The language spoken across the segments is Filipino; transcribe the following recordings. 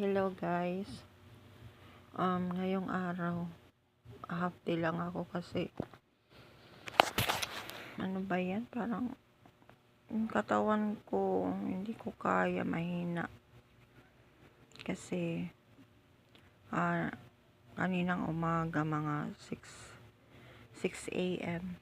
Hello guys. Ngayong araw, half day lang ako kasi ano ba yan? Parang yung katawan ko hindi ko kaya, mahina. Kasi kaninang umaga mga 6 a.m.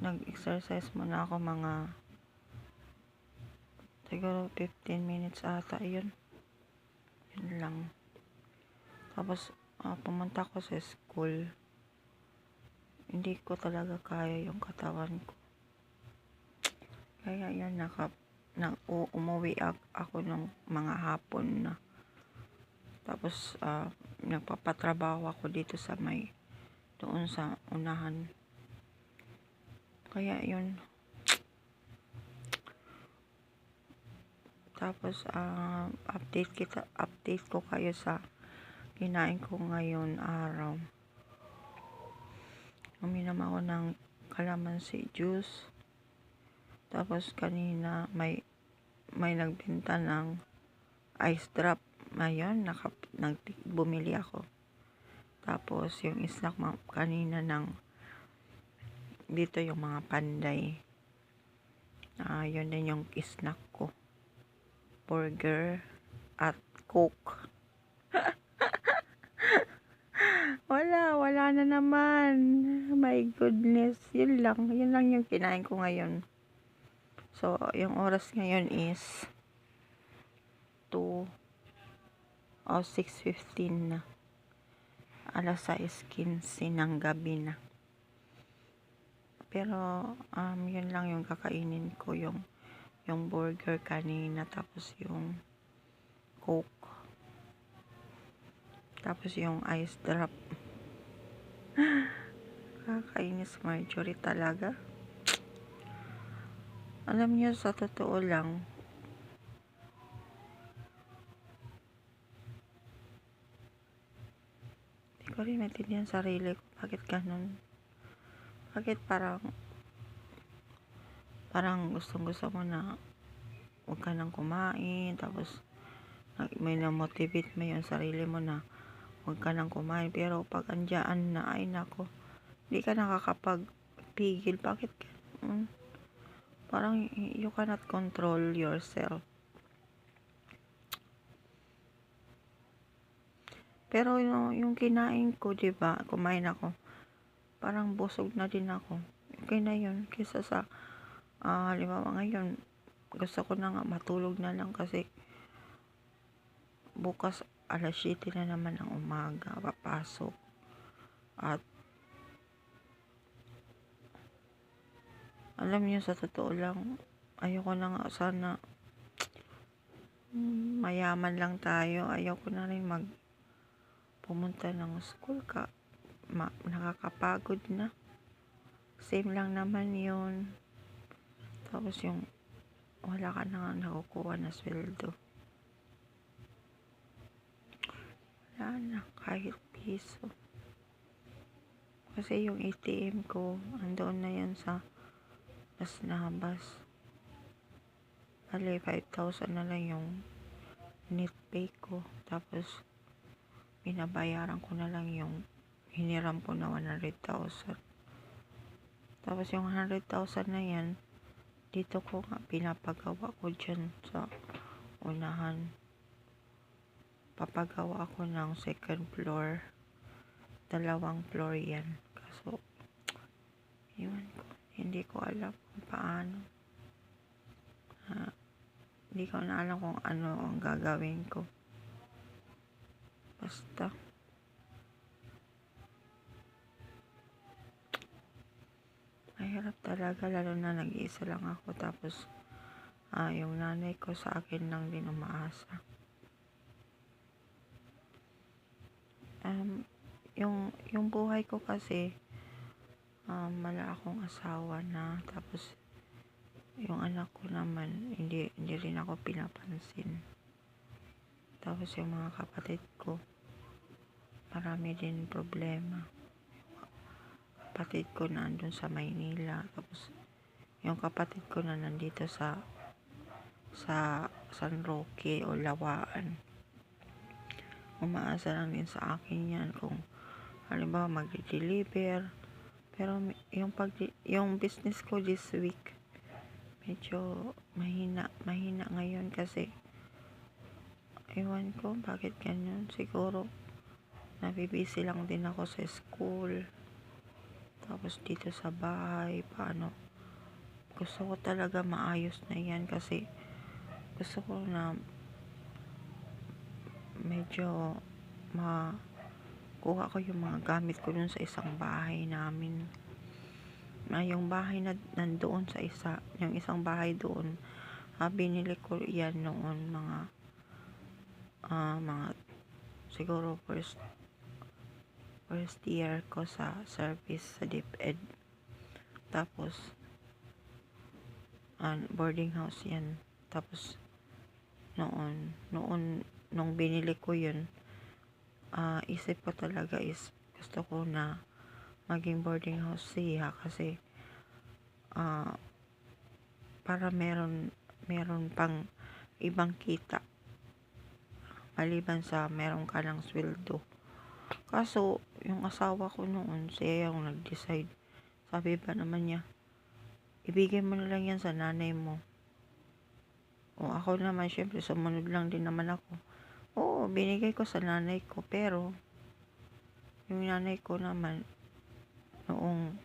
Nag-exercise muna ako mga siguro 15 minutes ata yun lang. Tapos pumunta ko sa school. Hindi ko talaga kaya yung katawan ko. Kaya yan, umuwi ako ng mga hapon na. Tapos nagpapatrabaho ako dito sa doon sa unahan. Kaya yun. Tapos update ko kayo sa kinain ko ngayon araw. Uminom ako ng calamansi juice. Tapos kanina may nagbenta ng ice drop. Ngayon bumili ako. Tapos yung snack kanina dito yung mga panday. Yun din yung snack ko. Burger at Coke. Wala na naman. My goodness. Yun lang yung kinain ko ngayon. So, yung oras ngayon is 6:15 na. Alas 6:15 ng gabi na. Pero, yun lang yung kakainin ko. Yung burger kanina. Tapos yung Coke. Tapos yung ice drop. Kakainis Marjorie talaga. Alam niyo, sa totoo lang, hindi ko rin maintindihan sarili ko. Bakit ganun? Bakit parang gusto mo na huwag ka nang kumain, tapos may na-motivate mo yung sarili mo na huwag ka nang kumain, pero pag andyan na, ay nako, hindi ka nakakapagpigil. Bakit ganun? Parang you cannot control yourself. Pero yung kinain ko, diba, kumain ako, parang busog na din ako. Okay na yun, kaysa sa halimbawa ngayon, gusto ko na nga matulog na lang kasi bukas alas 7 na naman ng umaga papasok. At alam niyo, sa totoo lang, ayoko na nga sana mayaman lang tayo. Ayoko na rin pumunta ng school nakakapagod na. Same lang naman yun. Tapos yung wala ka na nakukuha na sweldo. Wala na kahit piso. Kasi yung ATM ko, andoon na yan sa Las Navas. Bale, 5,000 na lang yung net pay ko. Tapos, binabayaran ko na lang yung hiniram ko na 100,000. Tapos, yung 100,000 na yan, dito ko nga pinapagawa ko dyan sa unahan. Papagawa ako ng second floor. 2 floor yan. Kaso, yun ko. Hindi ko alam kung paano. Hindi ko na alam kung ano ang gagawin ko. Basta. Mahirap talaga, lalo na nag-iisa lang ako. Tapos, yung nanay ko sa akin lang din umaasa. Yung buhay ko kasi, wala akong asawa na. Tapos, yung anak ko naman, hindi rin ako pinapansin. Tapos yung mga kapatid ko, marami din problema. Kapatid ko nandun sa Maynila. Tapos yung kapatid ko na nandito sa San Roque o Lawaan. Umaasa lang din sa akin yan kung halimbawa mag-deliver. Pero yung business ko this week medyo mahina ngayon kasi ewan ko bakit ganyan. Siguro nabibisi lang din ako sa school. Tapos dito sa bahay, paano? Gusto ko talaga maayos na yan kasi gusto ko na medyo makuha ko yung mga gamit ko dun sa isang bahay namin. Yung bahay na nandoon sa yung isang bahay doon, binili ko yan noon mga siguro first year ko sa service sa DepEd. Tapos boarding house yan. Tapos nung binili ko yun, isip ko talaga is gusto ko na maging boarding house siya kasi para meron pang ibang kita maliban sa meron ka ng sweldo. Kaso yung asawa ko noon, siya yung nag-decide. Sabi ba naman niya, ibigay mo na lang yan sa nanay mo. O ako naman, syempre sumunod lang din naman ako. Oo, binigay ko sa nanay ko, pero yung nanay ko naman noong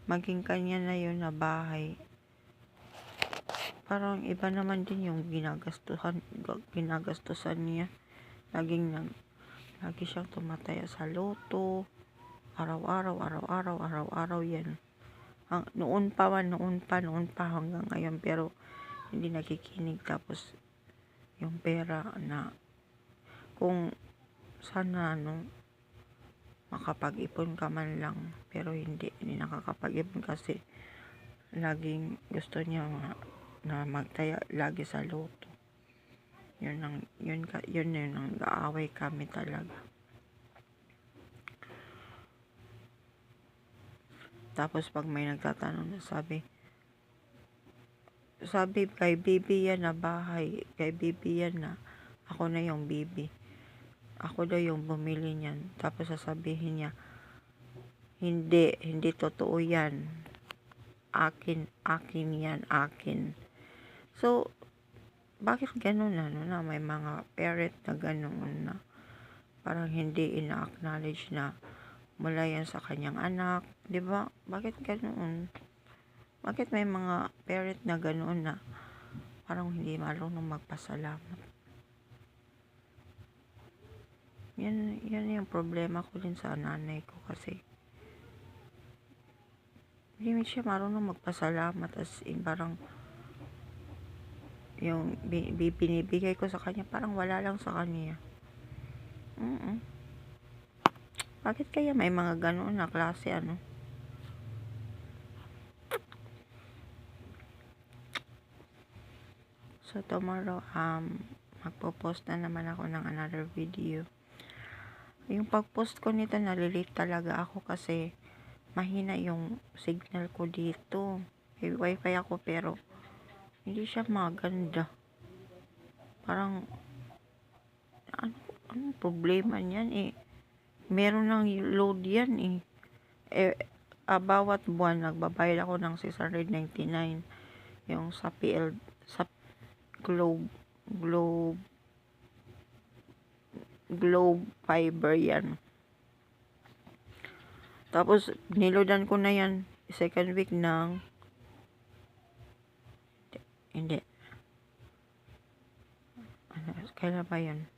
maging kanya na yun na bahay, parang iba naman din yung ginagastusan niya. Lagi siyang tumataya sa loto, araw-araw yan. Noon pa hanggang ngayon, pero hindi nakikinig. Tapos yung pera na kung sana makapag-ipon ka man lang, pero hindi nakakapag-ipon kasi laging gusto niya na magtaya lagi sa loto. Yun ang nag-aaway kami talaga. Tapos pag may nagtatanong na sabi kay Bibi yan na bahay, kay Bibi yan na ako na yung Bibi. Ako daw yung bumili niyan. Tapos sasabihin niya, hindi totoo yan. Akin yan, akin. So, bakit ganun na may mga parent na ganun na parang hindi ina-acknowledge na mula yan sa kanyang anak, 'di ba? Bakit ganun? Bakit may mga parent na ganun na parang hindi marunong magpasalamat? Yan yung problema ko din sa nanay ko kasi hindi siya marunong magpasalamat, as in parang yung binibigay ko sa kanya parang wala lang sa kanya. Bakit kaya may mga ganoon na klase So tomorrow magpo-post na naman ako ng another video. Yung pag-post ko nito, nalilate talaga ako kasi mahina yung signal ko dito. May wifi ako pero hindi siya maganda. Parang anong problema niyan meron lang load yan bawat buwan nagbabayad ako ng 699 yung sa Globe Fiber yan. Tapos niloadan ko na yan second week ng hindi kailan ba yan?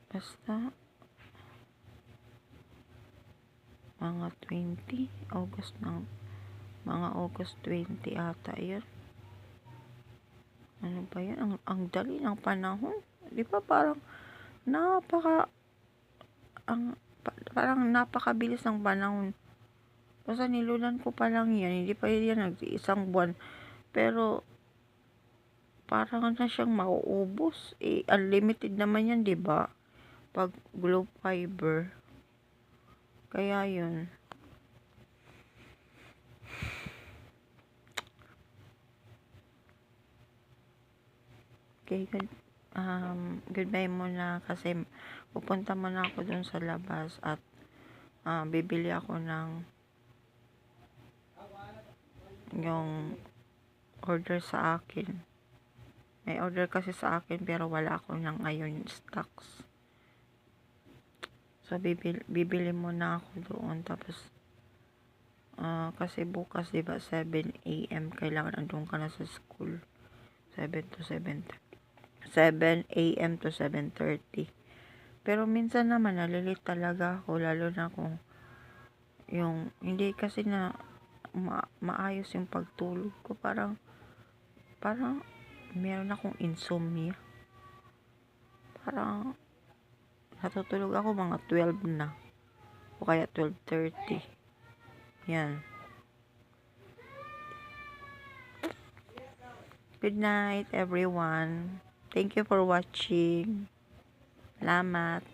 Basta mga 20 August ng mga August 20 ata yan. Ano ba yan? Ang dali ng panahon. Di ba parang napakabilis ng panahon. Basta nilulan ko pa lang yan. Hindi pa yan nag-isang buwan. Pero parang na siyang mauubos. Unlimited naman yan, di ba? Pag Globe Fiber. Kaya yun. Okay, goodbye muna kasi pupunta muna ako dun sa labas at bibili ako ng yung order sa akin. May order kasi sa akin pero wala ako ng ngayon stocks. So, bibili muna ako doon. Tapos, kasi bukas, diba, 7 a.m. kailangan andun ka na sa school. 7 a.m. to 7:30. Pero minsan naman, nalilit talaga ako. Lalo na kung yung, hindi kasi na maayos yung pagtulog ko. Parang, meron akong insomnia. Parang, natutulog ako mga 12 na. O kaya 12:30. Yan. Good night, everyone. Thank you for watching. Salamat.